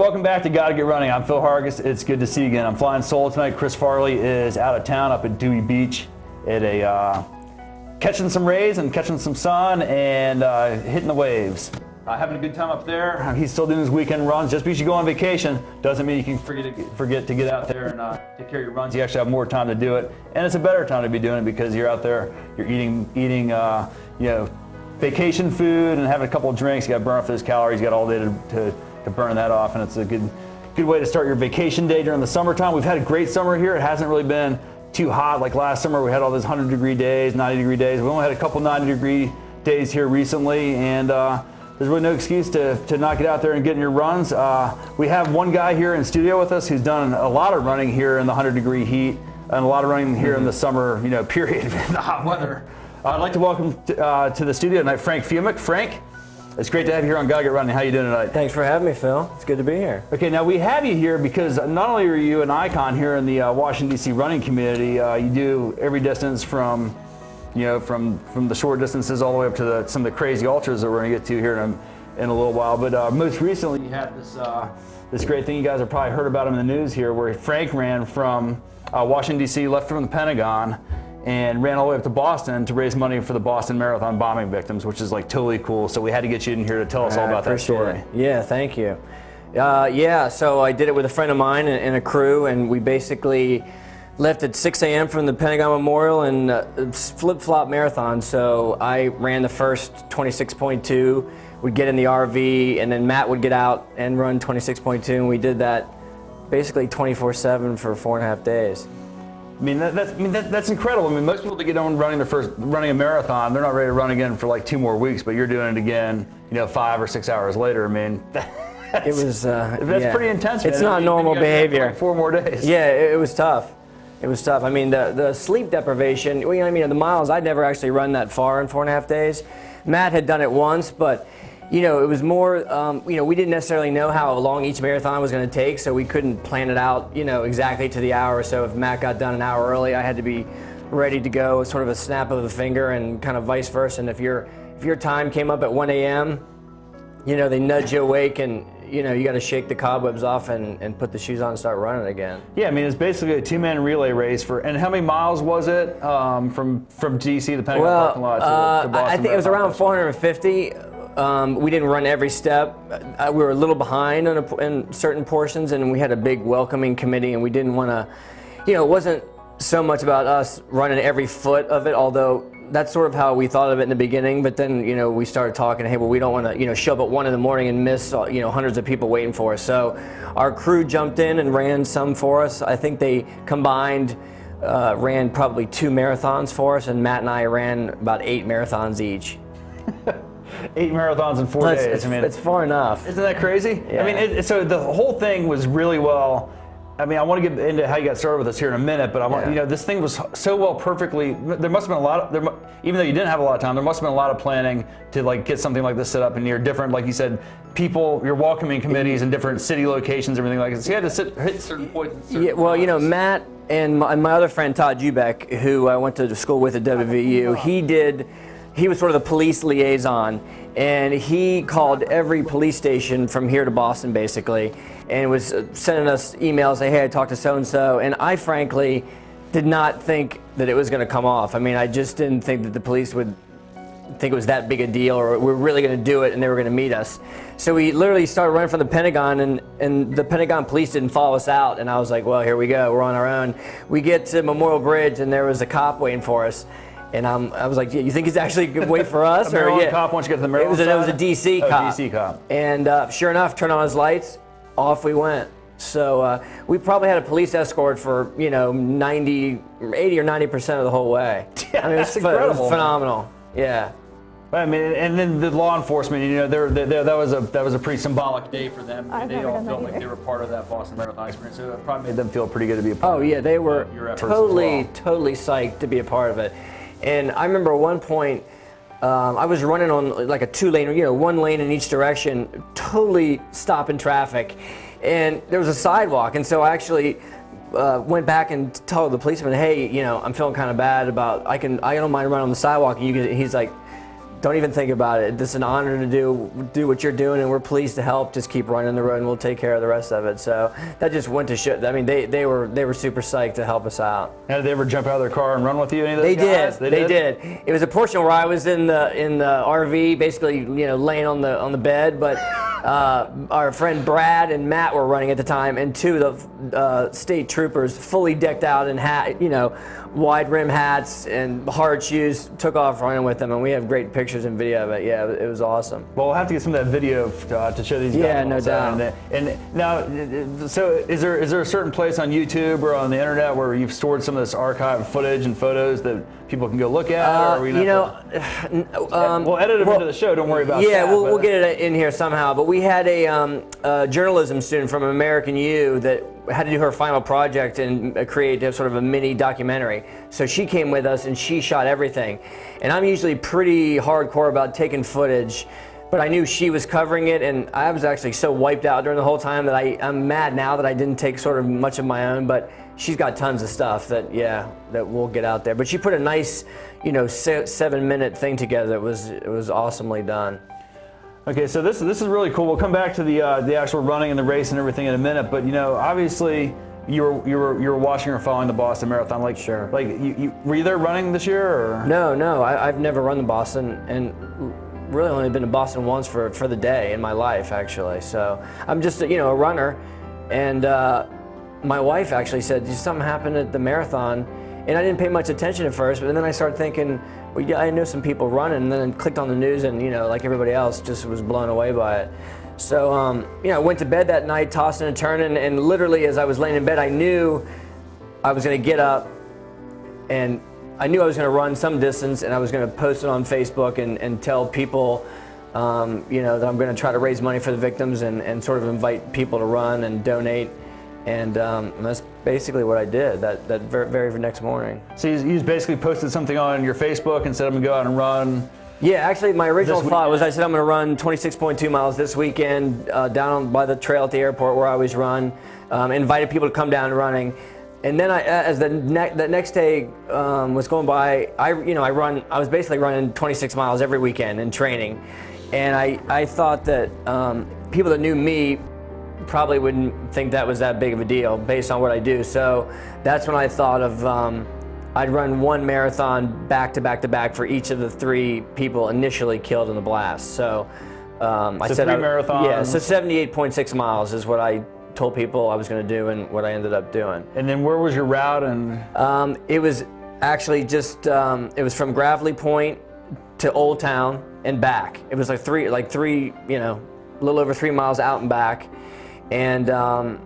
welcome back to Gotta Get Running. I'm Phil Hargis. It's good to see you again. I'm flying solo tonight. Chris Farley is out of town up at Dewey Beach at a catching some rays and catching some sun and hitting the waves. Having a good time up there. He's still doing his weekend runs. Just because you go on vacation doesn't mean you can forget to get out there and take care of your runs. You actually have more time to do it, and it's a better time to be doing it because you're out there. You're eating vacation food and having a couple of drinks. You got to burn off those calories. You got all day to burn that off, and it's a good way to start your vacation day during the summertime. We've had a great summer here. It hasn't really been too hot like last summer. We had all those 100-degree days, 90-degree days. We only had a couple 90-degree days here recently, and there's really no excuse to not get out there and get in your runs. We have one guy here in studio with us who's done a lot of running here in the 100-degree heat and a lot of running here in the summer, period in the hot weather. I'd like to welcome to the studio tonight Frank Fumich. Frank, it's great to have you here on Gotta Get Running. How you doing tonight? Thanks for having me, Phil. It's good to be here. Okay, now we have you here because not only are you an icon here in the Washington, D.C. running community, you do every distance from the short distances all the way up to some of the crazy ultras that we're going to get to here in a little while. But most recently, you had this great thing. You guys have probably heard about him in the news here, where Frank ran from Washington, D.C., left from the Pentagon, and ran all the way up to Boston to raise money for the Boston Marathon bombing victims, which is like totally cool. So we had to get you in here to tell us all about that story. Yeah, thank you. So I did it with a friend of mine and a crew, and we basically left at 6 a.m. from the Pentagon Memorial and flip-flop marathon. So I ran the first 26.2, we'd get in the RV, and then Matt would get out and run 26.2, and we did that basically 24/7 for 4.5 days. I mean, that's incredible. I mean, most people that get on running a marathon, they're not ready to run again for like 2 more weeks, but you're doing it again, 5 or 6 hours later. I mean, that's pretty intense. It's not normal behavior. Like 4 more days. Yeah, it was tough. It was tough. I mean, the sleep deprivation, the miles, I'd never actually run that far in 4.5 days. Matt had done it once, but, it was more, we didn't necessarily know how long each marathon was going to take, so we couldn't plan it out, exactly to the hour. So if Matt got done an hour early, I had to be ready to go, sort of a snap of the finger, and kind of vice versa. And if your time came up at 1 a.m., they nudge you awake, and you got to shake the cobwebs off and put the shoes on and start running again. Yeah, I mean, it's basically a 2-man relay race and how many miles was it from DC, the Pentagon parking lot, to Boston? I think it was around 450. We didn't run every step. We were a little behind in certain portions, and we had a big welcoming committee, and we didn't want to, it wasn't so much about us running every foot of it, although that's sort of how we thought of it in the beginning. But then, we started talking, hey, well, we don't want to, show up at 1 a.m. and miss, hundreds of people waiting for us. So our crew jumped in and ran some for us. I think they combined, ran probably 2 marathons for us, and Matt and I ran about 8 marathons each. 8 marathons in 4 days. It's far enough. Isn't that crazy? Yeah. I mean, so the whole thing was really well. I mean, I want to get into how you got started with us here in a minute, but I want, this thing was so well perfectly. There must have been a lot of, even though you didn't have a lot of time, there must have been a lot of planning to get something like this set up, and you're different, like you said, people, you're welcoming committees in different city locations, everything like that. So you had to hit certain points. Matt and my other friend Todd Jubeck, who I went to school with at WVU, he was sort of the police liaison, and he called every police station from here to Boston basically, and was sending us emails saying, hey, I talked to so-and-so, and I frankly did not think that it was going to come off. I mean, I just didn't think that the police would think it was that big a deal, or we're really going to do it and they were going to meet us. So we literally started running from the Pentagon, and the Pentagon police didn't follow us out, and I was like, well, here we go, we're on our own. We get to Memorial Bridge, and there was a cop waiting for us. And I was like, yeah, you think he's actually going to wait for us? A Maryland cop once you get to the Maryland side? It was a DC cop. DC cop. And sure enough, turned on his lights, off we went. So we probably had a police escort for 80 or 90% of the whole way. Yeah, it was incredible. It was phenomenal. Yeah. I mean, and then the law enforcement, that was a pretty symbolic day for them. They all felt like they were part of that Boston Marathon experience. So it probably made them feel pretty good to be a part of it. Oh yeah, they were totally psyched to be a part of it. And I remember at one point, I was running on like a 2-lane, 1 lane in each direction, totally stopping traffic. And there was a sidewalk, and so I actually went back and told the policeman, hey, I'm feeling kind of bad about, I don't mind running on the sidewalk. And he's like, Don't even think about it. It's an honor to do what you're doing, and we're pleased to help. Just keep running the road, and we'll take care of the rest of it. So that just went to show. I mean, they were super psyched to help us out. Now, did they ever jump out of their car and run with you? Any of those They guys? did. They did. It was a portion where I was in the RV, basically, laying on the bed, but our friend Brad and Matt were running at the time, and two of the state troopers, fully decked out in wide rim hats and hard shoes, took off running with them, and we have great pictures and video of it. Yeah, it was awesome. Well, we'll have to get some of that video to show these guys. Yeah, no doubt. And now, so is there a certain place on YouTube or on the internet where you've stored some of this archive footage and photos that people can go look at? Or we'll edit them into the show. Don't worry about that. Yeah, we'll get it in here somehow. But we had a journalism student from American U that had to do her final project and create sort of a mini documentary. So she came with us and she shot everything. And I'm usually pretty hardcore about taking footage, but I knew she was covering it, and I was actually so wiped out during the whole time that I'm mad now that I didn't take sort of much of my own, but she's got tons of stuff that we'll get out there. But she put a nice, 7-minute thing together. It was awesomely done. Okay, so this is really cool. We'll come back to the actual running and the race and everything in a minute. But obviously you were watching or following the Boston Marathon. Like, sure. Like were you there running this year or? No, I've never run the Boston, and really only been to Boston once for the day in my life, actually. So I'm just a runner, and my wife actually said something happened at the marathon, and I didn't pay much attention at first, but then I started thinking, well, yeah, I know some people running, and then clicked on the news, and like everybody else, just was blown away by it. So I went to bed that night, tossing and turning, and literally as I was laying in bed, I knew I was going to get up, and I knew I was going to run some distance, and I was going to post it on Facebook and tell people, that I'm going to try to raise money for the victims and sort of invite people to run and donate. And that's basically what I did that very, very next morning. So you basically posted something on your Facebook and said, I'm going to go out and run. Yeah, actually, my original thought was I said I'm going to run 26.2 miles this weekend down by the trail at the airport where I always run. Invited people to come down running. And then as the next day was going by, I was basically running 26 miles every weekend in training. And I thought that people that knew me probably wouldn't think that was that big of a deal based on what I do. So that's when I thought of I'd run one marathon back to back to back for each of the 3 people initially killed in the blast. So I said 3 marathons. Yeah, so 78.6 miles is what I told people I was going to do and what I ended up doing. And then where was your route? And it was actually just it was from Gravelly Point to Old Town and back. It was like three, a little over 3 miles out and back. And I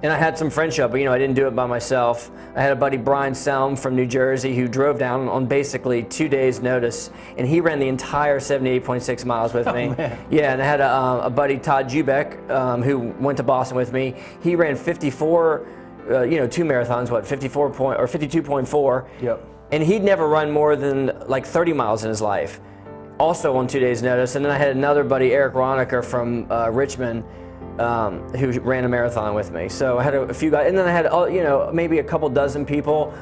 had some friendship, but I didn't do it by myself. I had a buddy, Brian Selm from New Jersey, who drove down on basically 2 days' notice, and he ran the entire 78.6 miles with me. Man. Yeah, and I had a buddy, Todd Jubeck, who went to Boston with me. He ran 54, 2 marathons, 52.4. Yep. And he'd never run more than like 30 miles in his life, also on 2 days' notice. And then I had another buddy, Eric Roniker from Richmond, who ran a marathon with me. So I had a few guys, and then I had maybe a couple dozen people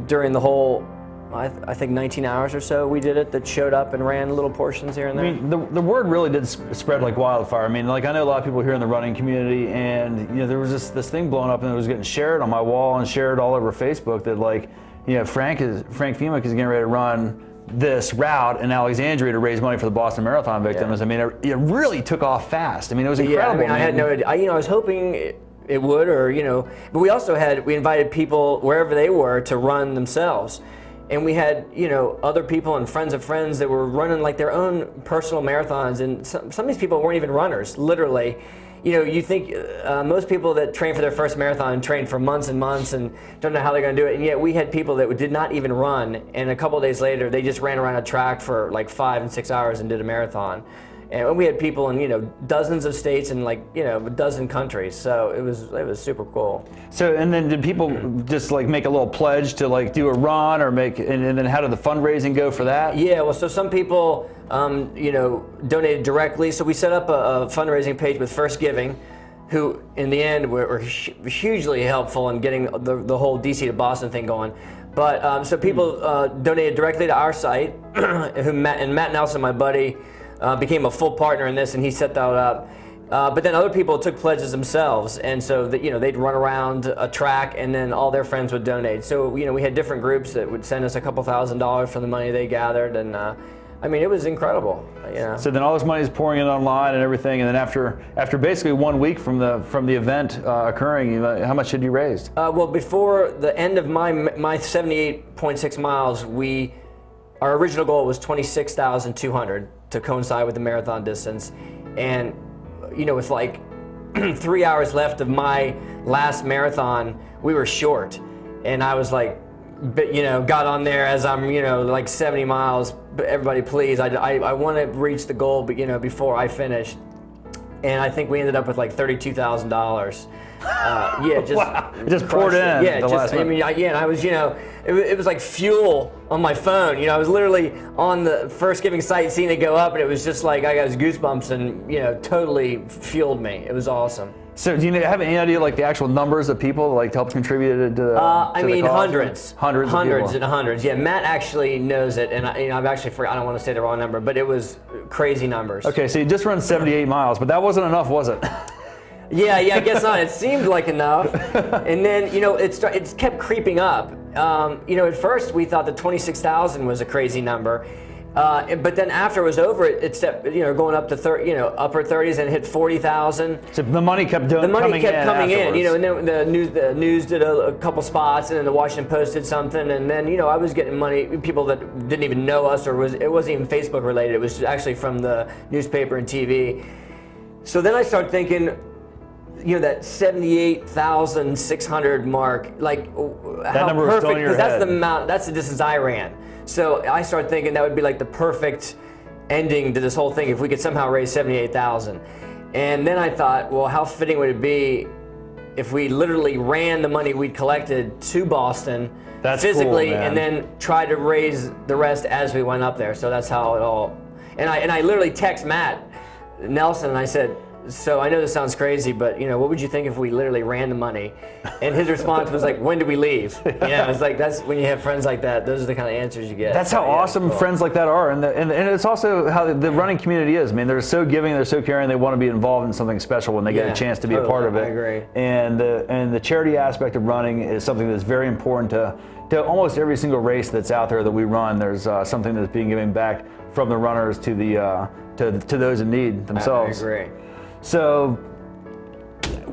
during the whole, I think 19 hours or so we did it, that showed up and ran little portions here and there. I mean, the word really did spread like wildfire. I mean, like I know a lot of people here in the running community, and there was this thing blowing up, and it was getting shared on my wall and shared all over Facebook that Frank Fumich is getting ready to run this route in Alexandria to raise money for the Boston Marathon victims. Yeah. I mean, it really took off fast. I mean, it was incredible. Yeah, I had no idea. I was hoping it would, but we also we invited people wherever they were to run themselves. And we had, other people and friends of friends that were running like their own personal marathons. And some of these people weren't even runners, literally. You think most people that train for their first marathon train for months and months and don't know how they're going to do it. And yet we had people that did not even run. And a couple of days later, they just ran around a track for like 5 and 6 hours and did a marathon. And we had people in dozens of states and a dozen countries. So it was super cool. So and then did people just make a little pledge to do a run or and then how did the fundraising go for that? Yeah, well, so some people donated directly. So we set up a fundraising page with First Giving, who in the end were hugely helpful in getting the whole DC to Boston thing going. But so people donated directly to our site, Matt Nelson, my buddy, became a full partner in this, and he set that up. But then other people took pledges themselves, and so they'd run around a track, and then all their friends would donate. So we had different groups that would send us a couple $1,000s from the money they gathered, and I mean, it was incredible. So then all this money is pouring in online and everything, and then after basically 1 week from the event occurring, how much had you raised? Well, before the end of my 78.6 miles, our original goal was 26,200 to coincide with the marathon distance, and with like 3 hours left of my last marathon, we were short, and I was like, got on there as I'm, like 70 miles. But everybody, please, I want to reach the goal, but before I finish. And I think we ended up with like $32,000. Just wow. Just poured in. Yeah, and I was, it was like fuel on my phone. I was literally on the First Giving site, seeing it go up, and it was just like I got goosebumps, and totally fueled me. It was awesome. So do you have any idea, like the actual numbers of people like helped contribute to the I mean, hundreds and hundreds. Yeah, Matt actually knows it, and I've actually forgot. I don't want to say the wrong number, but it was crazy numbers. Okay, so you just run 78 miles, but that wasn't enough, was it? Yeah, I guess not. It seemed like enough, and then it kept creeping up. At first we thought that 26,000 was a crazy number. But then after it was over, it stepped, going up to upper 30s and hit 40,000. So the money kept coming in, and then the news did a couple spots, and then the Washington Post did something, and then I was getting money, people that didn't even know us, or it wasn't even Facebook related. It was actually from the newspaper and TV. So then I started thinking, that 78,600 mark, like how number was still in your perfect, head. that's the distance I ran. So I started thinking that would be like the perfect ending to this whole thing if we could somehow raise 78,000. And then I thought, well, how fitting would it be if we literally ran the money we'd collected to Boston physically, cool, and then tried to raise the rest as we went up there. So that's how it all. And I literally text Matt Nelson, and I said, so I know this sounds crazy, but what would you think if we literally ran the money? And his response was like, when do we leave? It's like, that's when you have friends like that, those are the kind of answers you get. That's how awesome friends like that are, and it's also how the running community is. I mean, they're so giving, they're so caring, they want to be involved in something special when they get a chance to be a part of it. I agree. And the charity aspect of running is something that's very important to almost every single race that's out there that we run. There's something that's being given back from the runners to to those in need themselves. I agree. So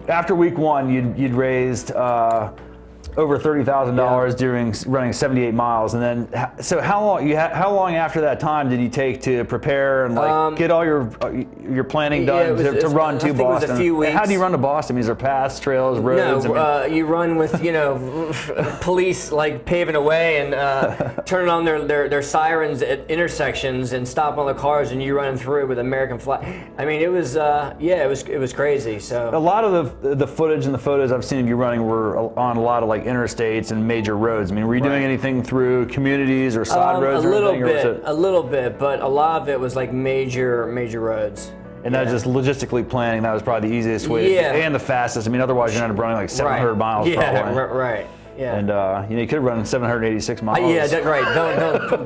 after week one, you'd raised over $30,000 during running 78 miles, and then so how long after that time did you take to prepare and get all your planning done to run to Boston? It was a few weeks. How do you run to Boston? Is there paths, trails, roads? No, you run with police like paving a way and turning on their sirens at intersections and stopping all the cars, and you running through with American flag. I mean, it was it was crazy. So a lot of the footage and the photos I've seen of you running were on a lot of like interstates and major roads. I mean, were you doing anything through communities or side roads? A little bit, but a lot of it was like major roads. And that's just logistically planning. That was probably the easiest way, and the fastest. I mean, otherwise you're not running like 700 miles. Yeah, right. Yeah. And you could have run 786 miles. Right.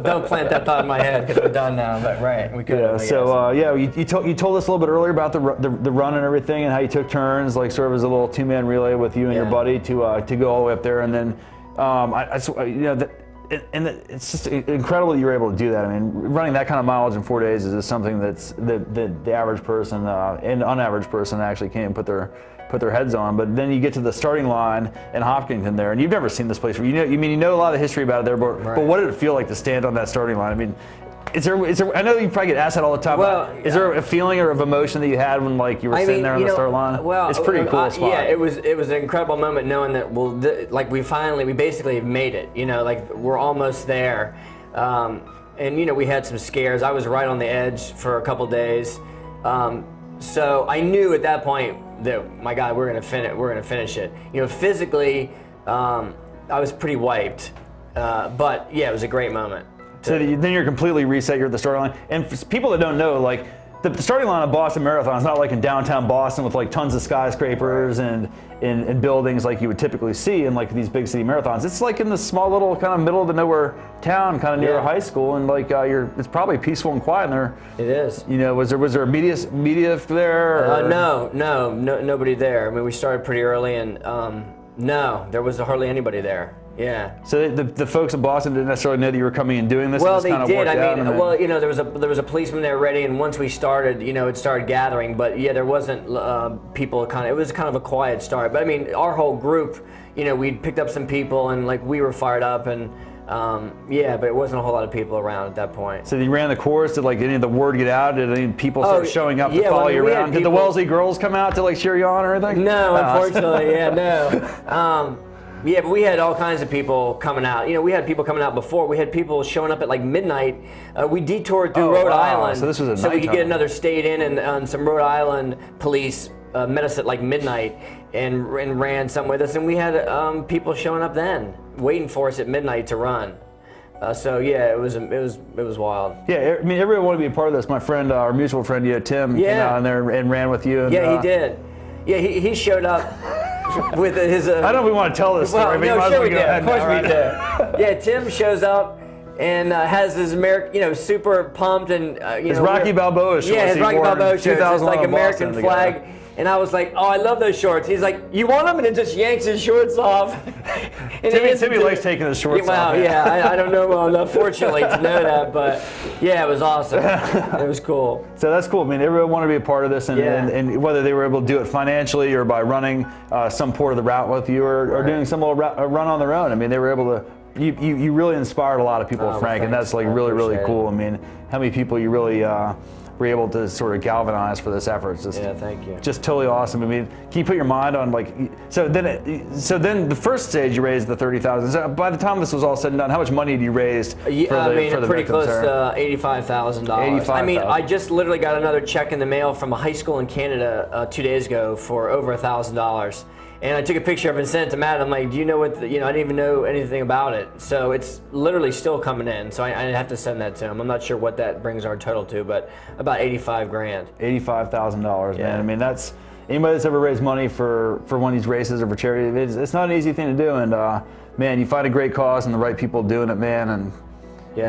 Don't plant that thought in my head because we're done now. But right, we could. Yeah. So you told us a little bit earlier about the run and everything, and how you took turns, like sort of as a little 2-man relay with you and your buddy to go all the way up there, and then it's just incredible that you were able to do that. I mean, running that kind of mileage in 4 days is just something that's the average person and unaverage person actually can't put their heads on. But then you get to the starting line in Hopkinton there, and you've never seen this place. You know a lot of the history about it there, but what did it feel like to stand on that starting line? I mean, is there? I know you probably get asked that all the time. Well, is there a feeling or of emotion that you had when you were sitting there on the start line? Well, it's a pretty cool spot. Yeah, it was an incredible moment knowing that we basically made it. We're almost there, and we had some scares. I was right on the edge for a couple days, so I knew at that point that, my God, we're gonna finish it. Physically, I was pretty wiped, but yeah, it was a great moment. So then you're completely reset. You're at the start line, and for people that don't know, the starting line of Boston Marathon is not like in downtown Boston with like tons of skyscrapers and buildings like you would typically see in like these big city marathons. It's like in this small little kind of middle of the nowhere town, kind of near a high school, and like it's probably peaceful and quiet in there. It is. You know, was there media there? No, nobody there. I mean, we started pretty early, and no, there was hardly anybody there. Yeah. So the folks in Boston didn't necessarily know that you were coming and doing this. Well, they did. I mean, well, you know, there was a policeman there ready, and once we started, you know, it started gathering. But yeah, there wasn't people. It was kind of a quiet start. But I mean, our whole group, you know, we'd picked up some people, and like we were fired up, and yeah, but it wasn't a whole lot of people around at that point. So you ran the course. Did like any of the word get out? Did any people start showing up to follow you around? Did the Wellesley girls come out to like cheer you on or anything? No, unfortunately, no. Yeah, but we had all kinds of people coming out. You know, we had people coming out before. We had people showing up at like midnight. We detoured through Rhode Island, so this was so we could get another state in, and some Rhode Island police met us at like midnight and ran somewhere with us, and we had people showing up then, waiting for us at midnight to run. So yeah, it was wild. Yeah, I mean, everyone wanted to be a part of this. My friend, our mutual friend, Tim, came out in there and ran with you. And, yeah, he did. Yeah, he showed up. With his, I don't know if we want to tell this story, but no, sure we do. Of course we do. Right. Yeah, Tim shows up and has his American, you know, super pumped and his Rocky Balboa shorts. Yeah, his Rocky Balboa shorts. It's like American Boston flag. Together. And I was like, oh, I love those shorts. He's like, you want them? And it just yanks his shorts off. Timmy likes taking his shorts off. Yeah, I don't know well enough, fortunately, to know that. But yeah, it was awesome. It was cool. So that's cool. I mean, everyone wanted to be a part of this, and whether they were able to do it financially or by running some part of the route with you or doing some little run on their own. I mean, they were able to. You really inspired a lot of people, Frank, and that's like really cool. I mean, how many people you really were able to sort of galvanize for this effort? It's just, thank you. Just totally awesome. I mean, can you put your mind on like so then the first stage you raised the $30,000. So by the time this was all said and done, how much money did you raise? For the pretty victims close to $85,000. I mean, I just literally got another check in the mail from a high school in Canada 2 days ago for over $1,000. And I took a picture of it and sent it to Matt. I'm like, do you know what? I didn't even know anything about it. So it's literally still coming in. So I have to send that to him. I'm not sure what that brings our total to, but about $85,000. $85,000, man. I mean, that's anybody that's ever raised money for one of these races or for charity. It's not an easy thing to do. And man, you find a great cause and the right people doing it, man. And you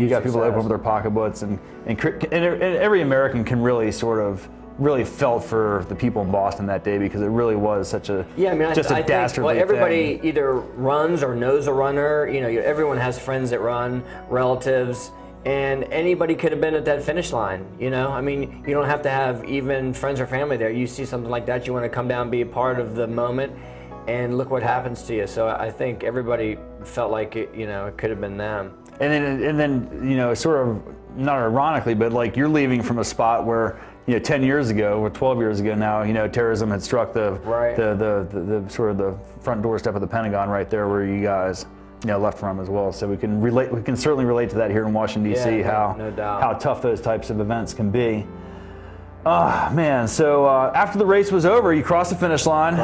got people that open up their pocketbooks and every American can really sort of. Really felt for the people in Boston that day because it really was such a I dastardly think, everybody either runs or knows a runner. You know, everyone has friends that run, relatives, and anybody could have been at that finish line. You know, I mean, you don't have to have even friends or family there. You see something like that, you want to come down and be a part of the moment, and look what happens to you. So I think everybody felt like it could have been them. And then sort of not ironically, but like you're leaving from a spot where. 10 years ago or 12 years ago now, terrorism had struck the sort of the front doorstep of the Pentagon right there where you guys, left from as well. So we can certainly relate to that here in Washington, D.C., how tough those types of events can be. Oh, man. So after the race was over, you crossed the finish line.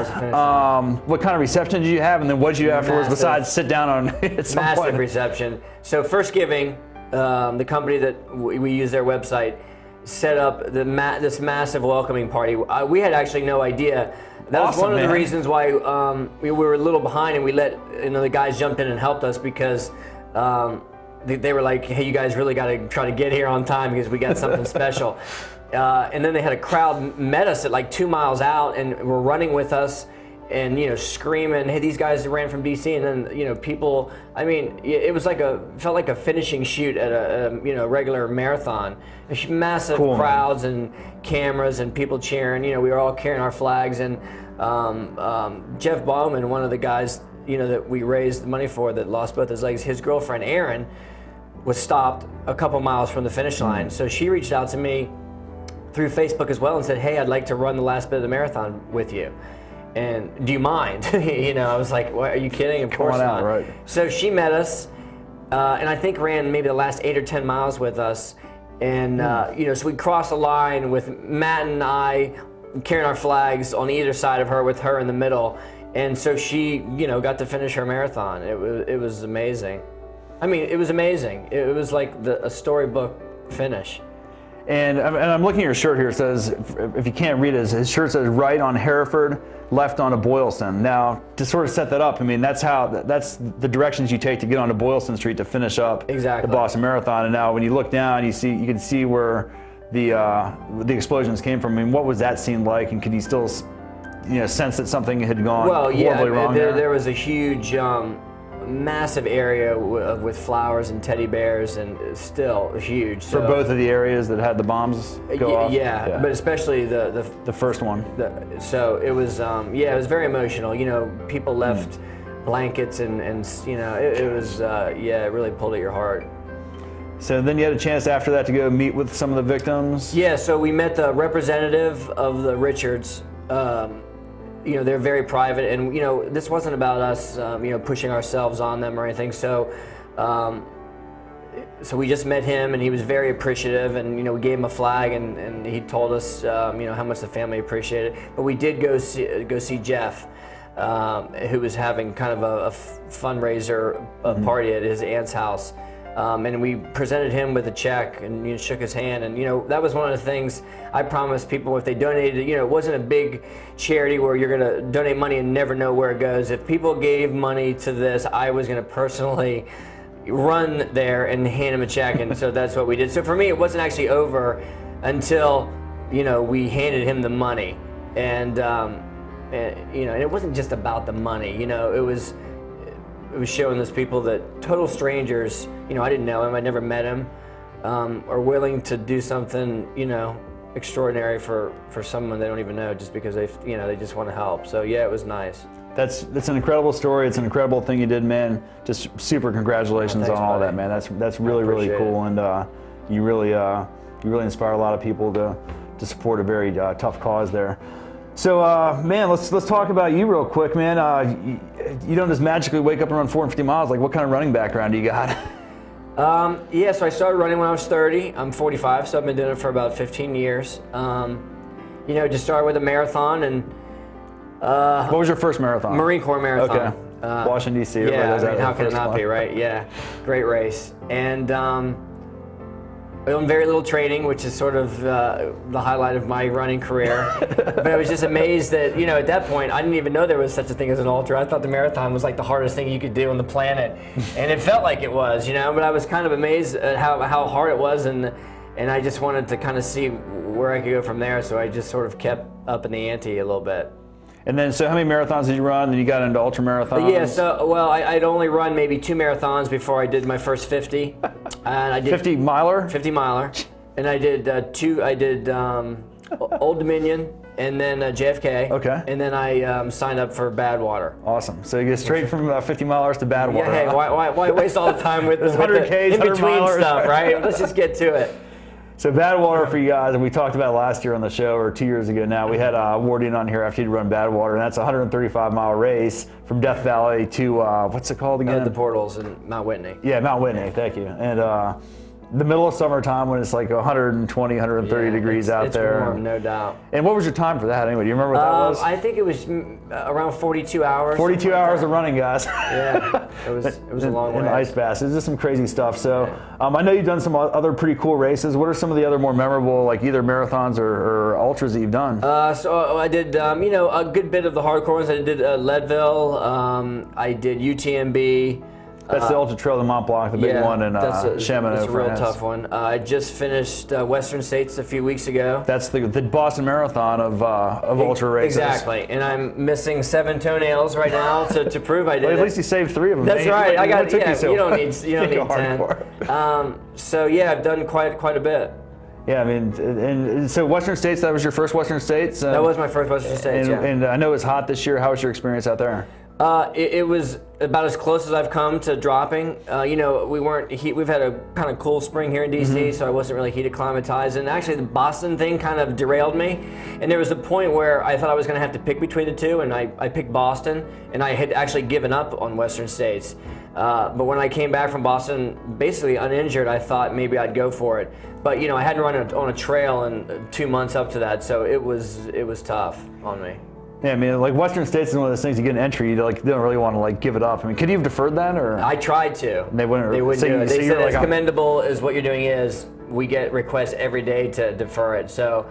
What kind of reception did you have? And then what did you do afterwards besides sit down on at some point? Massive reception. So First Giving, the company that we use their website, set up this massive welcoming party. We had actually no idea. That was one of the reasons why we were a little behind, and we let the guys jumped in and helped us because they were like, "Hey, you guys really got to try to get here on time because we got something special." And then they had a crowd met us at like 2 miles out, and were running with us. And screaming, "Hey, these guys ran from DC!" And then people. I mean, it was felt like a finishing shoot at a regular marathon. Massive crowds and cameras and people cheering. We were all carrying our flags. And Jeff Bauman, one of the guys that we raised the money for, that lost both his legs, his girlfriend Erin was stopped a couple miles from the finish line. So she reached out to me through Facebook as well and said, "Hey, I'd like to run the last bit of the marathon with you. And do you mind?" I was like, "What? Are you kidding? Of course not." Right. So she met us, and I think ran maybe the last 8 or 10 miles with us. And so we crossed the line with Matt and I carrying our flags on either side of her, with her in the middle. And so she, got to finish her marathon. It was amazing. I mean, it was amazing. It was like a storybook finish. And I'm looking at your shirt here. It says, if you can't read it, his shirt says right on Hereford, left onto Boylston. Now, to sort of set that up, I mean, that's the directions you take to get onto Boylston Street to finish up Exactly. the Boston Marathon. And now when you look down, you can see where the explosions came from. I mean, what was that scene like? And could you still, sense that something had gone horribly wrong there was a huge, massive area with flowers and teddy bears, and still huge. For both of the areas that had the bombs go off? Yeah, but especially the first one. So it was, it was very emotional. People left blankets and it was, it really pulled at your heart. So then you had a chance after that to go meet with some of the victims? Yeah, so we met the representative of the Richards. They're very private, and this wasn't about us, pushing ourselves on them or anything. So, so we just met him, and he was very appreciative, and we gave him a flag, and he told us, how much the family appreciated it. But we did go see Jeff, who was having kind of a fundraiser party at his aunt's house. And we presented him with a check and shook his hand, and that was one of the things I promised people if they donated. It wasn't a big charity where you're going to donate money and never know where it goes. If people gave money to this, I was going to personally run there and hand him a check, and so that's what we did. So for me, it wasn't actually over until we handed him the money, and it wasn't just about the money. It was showing those people that total strangers, I didn't know him, I never met him, are willing to do something, extraordinary for someone they don't even know just because they just want to help. So yeah, it was nice. That's an incredible story. It's an incredible thing you did, man. Just super congratulations on all that, man. That's really cool, and you really inspire a lot of people to support a very tough cause there. So, man, let's talk about you real quick, man. You don't just magically wake up and run 450 miles. Like, what kind of running background do you got? So I started running when I was 30. I'm 45, so I've been doing it for about 15 years. Just started with a marathon, and what was your first marathon? Marine Corps marathon. Okay. Washington, D.C. Yeah, how could it not be, right? Yeah, great race. And I own very little training, which is sort of the highlight of my running career. But I was just amazed that, at that point, I didn't even know there was such a thing as an ultra. I thought the marathon was like the hardest thing you could do on the planet. And it felt like it was, but I was kind of amazed at how hard it was, and I just wanted to kind of see where I could go from there. So I just sort of kept up in the ante a little bit. And then, so how many marathons did you run? Then you got into ultra marathons? Yeah, I'd only run maybe 2 marathons before I did my first 50. And I did 50 miler? 50 miler. And I did Old Dominion and then JFK. Okay. And then I signed up for Badwater. Awesome. So you get straight from 50 milers to Badwater. Yeah, hey, why waste all the time with the 100 Ks, in-between stuff, right? Let's just get to it. So Badwater for you guys, and we talked about it last year on the show, or 2 years ago now. We had Wardian on here after he'd run Badwater, and that's a 135-mile race from Death Valley to, what's it called again? The Portals in Mount Whitney. Yeah, Mount Whitney, thank you. And the middle of summertime when it's like 120, 130 degrees out there. It's warm, no doubt. And what was your time for that anyway? Do you remember what that was? I think it was around 42 hours. 42 hours of running, guys. Yeah, it was a long way. In Ice Bass. It's just some crazy stuff. So I know you've done some other pretty cool races. What are some of the other more memorable, like either marathons or ultras that you've done? So I did, a good bit of the hardcore ones. I did Leadville. I did UTMB. That's the Ultra Trail de Mont Blanc, the big one in Chamonix. That's a real tough one. I just finished Western States a few weeks ago. That's the Boston Marathon of ultra races. Exactly, and I'm missing 7 toenails right now to prove I did. Well, at least you saved 3 of them. That's right. I got. You don't need 10. So yeah, I've done quite a bit. Yeah, I mean, and so Western States, that was your first Western States? That was my first Western States, And I know it was hot this year. How was your experience out there? It was about as close as I've come to dropping. We've had a kind of cool spring here in DC, so I wasn't really heat acclimatized. And actually, the Boston thing kind of derailed me. And there was a point where I thought I was going to have to pick between the two, and I picked Boston, and I had actually given up on Western States. But when I came back from Boston, basically uninjured, I thought maybe I'd go for it. But I hadn't run on a trail in 2 months up to that, so it was tough on me. Yeah, I mean, like Western States is one of those things you get an entry, you don't really want to like give it up. I mean, could you have deferred that or? I tried to. They wouldn't. They wouldn't so do it. They said like, as commendable as what you're doing is, we get requests every day to defer it. So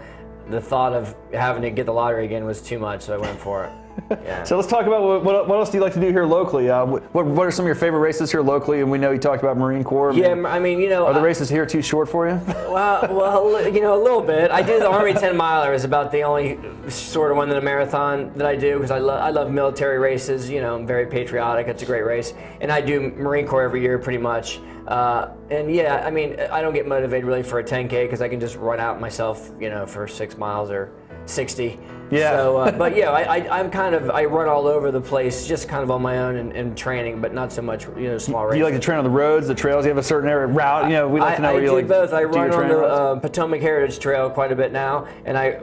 the thought of having to get the lottery again was too much, so I went for it. Yeah. So let's talk about what else do you like to do here locally? What are some of your favorite races here locally? And we know you talked about Marine Corps. Yeah, I mean, you know. Are the races here too short for you? Well, you know, a little bit. I do the Army 10 miler is about the only sort of one in a marathon that I do because I love military races. You know, I'm very patriotic. It's a great race, and I do Marine Corps every year pretty much. And yeah, I mean, I don't get motivated really for a 10K because I can just run out myself, you know, for 6 miles or 60. Yeah. So, but yeah, I run all over the place, just kind of on my own and training, but not so much, you know, small races. Do you like to train on the roads, the trails? You have a certain area route. You know, we like to know where you like. I do both. I run on the routes? Potomac Heritage Trail quite a bit now,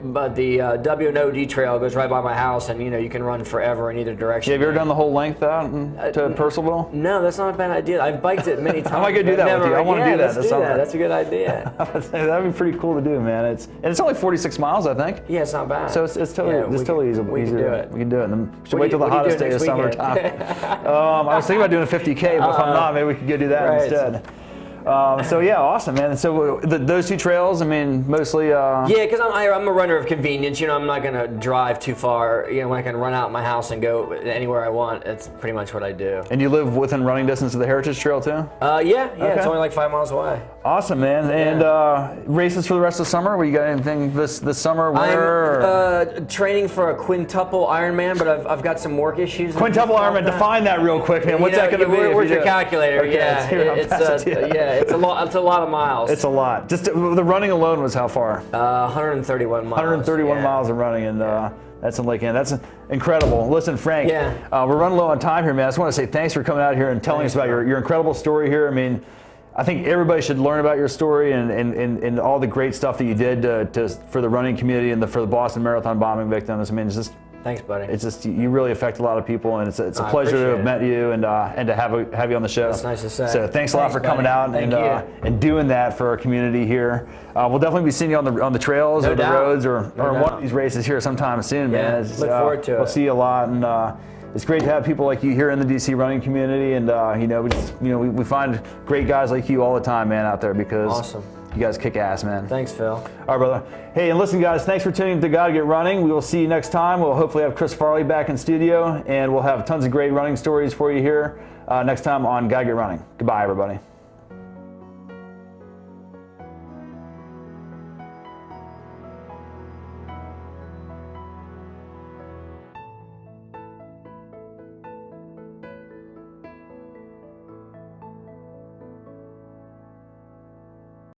but the W&OD Trail goes right by my house, and you know you can run forever in either direction. Yeah, have you ever done the whole length out to Purcellville? No, that's not a bad idea. I've biked it many times. I might go do that with you. I want to do that this summer. That's a good idea. That'd be pretty cool to do, man. It's only 46 miles, I think. Yeah, it's not bad. So it's totally easy. We can do it. We can do it. And we should wait till the hottest day of summertime. I was thinking about doing a 50K, but if I'm not, maybe we could go do that instead. So yeah, awesome, man. So those two trails, I mean, mostly. Yeah, because I'm a runner of convenience. You know, I'm not gonna drive too far. You know, when I can run out my house and go anywhere I want, that's pretty much what I do. And you live within running distance of the Heritage Trail too? Yeah, Okay. It's only like 5 miles away. Awesome, man. And races for the rest of the summer? What you got anything this summer? I'm training for a quintuple Ironman, but I've got some work issues. Quintuple Ironman. Define that real quick, man. What's that going to be? Where's your calculator? Okay, Yeah, it's a lot of miles. It's a lot. Just the running alone was how far? 131 miles. 131 miles of running, and that's in Lake Ann. That's incredible. Listen, Frank, we're running low on time here, man. I just want to say thanks for coming out here and telling us about your incredible story here. I mean, I think everybody should learn about your story and all the great stuff that you did for the running community and for the Boston Marathon bombing victims. I mean, it's just. Thanks, buddy. It's just you really affect a lot of people, and it's a pleasure to have met you and to have you on the show. That's nice to say. So thanks a lot for coming out and doing that for our community here. We'll definitely be seeing you on the trails or the roads or one of these races here sometime soon, man. Look forward to it. We'll see you a lot, and it's great to have people like you here in the DC running community, and we find great guys like you all the time, man, out there because. Awesome. You guys kick ass, man. Thanks, Phil. All right, brother. Hey, and listen, guys, thanks for tuning in to Gotta Get Running. We will see you next time. We'll hopefully have Chris Farley back in studio, and we'll have tons of great running stories for you here next time on Gotta Get Running. Goodbye, everybody.